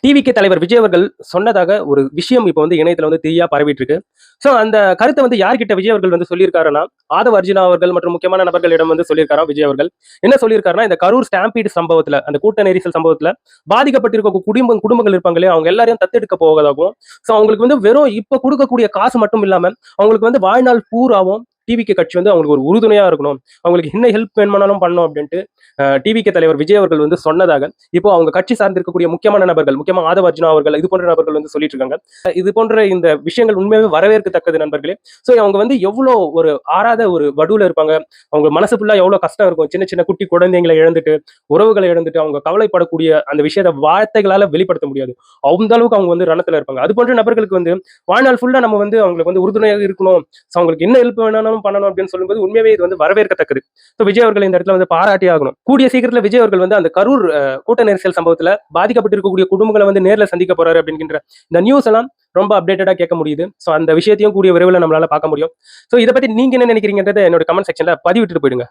TVK தலைவர் விஜய் அவர்கள் சொன்னதாக ஒரு விஷயம் இப்போ வந்து இணையத்துல வந்து தீயா பரவிட்டு இருக்கு. சோ அந்த கருத்தை வந்து யார்கிட்ட விஜய் அவர்கள் வந்து சொல்லியிருக்காருன்னா, ஆதவ் அர்ஜுனா அவர்கள் மற்றும் முக்கியமான நபர்களிடம் வந்து சொல்லியிருக்காராம் விஜய் அவர்கள். என்ன சொல்லியிருக்காருன்னா, இந்த கரூர் ஸ்டாம்பீட் சம்பவத்துல, அந்த கூட்ட நெரிசல் சம்பவத்துல பாதிக்கப்பட்டிருக்க குடும்பங்கள் இருப்பாங்க இல்லையா, அவங்க எல்லாரையும் தத்தெடுக்க போவதாகவும், சோ அவங்களுக்கு வந்து வெறும் இப்ப குடுக்கக்கூடிய காசு மட்டும் இல்லாம, அவங்களுக்கு வந்து வாழ்நாள் பூராவும் டிவிகே கட்சி வந்து அவங்களுக்கு ஒரு உறுதுணையா இருக்கணும். அவங்களுக்கு என்ன ஹெல்ப் வேணுமானாலும் பண்ணணும் அப்படின்ட்டு டிவிகே தலைவர் விஜய் அவர்கள் வந்து சொன்னதாக, இப்போ அவங்க கட்சி சார்ந்து இருக்கக்கூடிய முக்கியமான நபர்கள், முக்கியமா ஆதவ அர்ஜுனா அவர்கள், இது போன்ற நபர்கள் வந்து சொல்லிட்டு இருக்காங்க. இது போன்ற இந்த விஷயங்கள் உண்மையாவே வரவேற்கத்தக்கது நண்பர்களே. சோ அவங்க வந்து எவ்வளோ ஒரு ஆறாத ஒரு வடுவுல இருப்பாங்க. அவங்க மனசு ஃபுல்லா எவ்வளவு கஷ்டம் இருக்கும். சின்ன சின்ன குட்டி குழந்தைங்களை இழந்துட்டு, உறவுகளை இழந்துட்டு, அவங்க கவலைப்படக்கூடிய அந்த விஷயத்த வார்த்தைகளால வெளிப்படுத்த முடியாது. அந்த அளவுக்கு அவங்க வந்து ரணத்துல இருப்பாங்க. அது போன்ற நபர்களுக்கு வந்து வாழ்நாள் ஃபுல்லா நம்ம வந்து அவங்களுக்கு வந்து உறுதுணையாக இருக்கணும். சோ அவங்களுக்கு என்ன ஹெல்ப் வேணாலும் பண்ணணும் அப்படின்னு சொல்லும்போது உண்மையாவே இது வந்து வரவேற்கத்தக்கது. சோ விஜய் அவர்கள் இந்த இடத்துல வந்து பாராட்டி ஆகணும். கூடிய சீக்கிரத்துல விஜய் அவர்கள் வந்து அந்த கரூர் கூட்ட நெரிசல் சம்பவத்துல பாதிக்கப்பட்டிருக்கக்கூடிய குடும்பங்களை வந்து நேர்ல சந்திக்க போறாரு அப்படிங்கிற இந்த நியூஸ் எல்லாம் ரொம்ப அப்டேட்டடா கேட்க முடியுது. சோ அந்த விஷயத்தையும் கூடிய விரைவில் நம்மளால பார்க்க முடியும். சோ இதை பத்தி நீங்க என்ன நினைக்கிறீங்கன்றதை என்னோட கமெண்ட் செக்ஷன்ல பதிவிட்டு போயிடுங்க.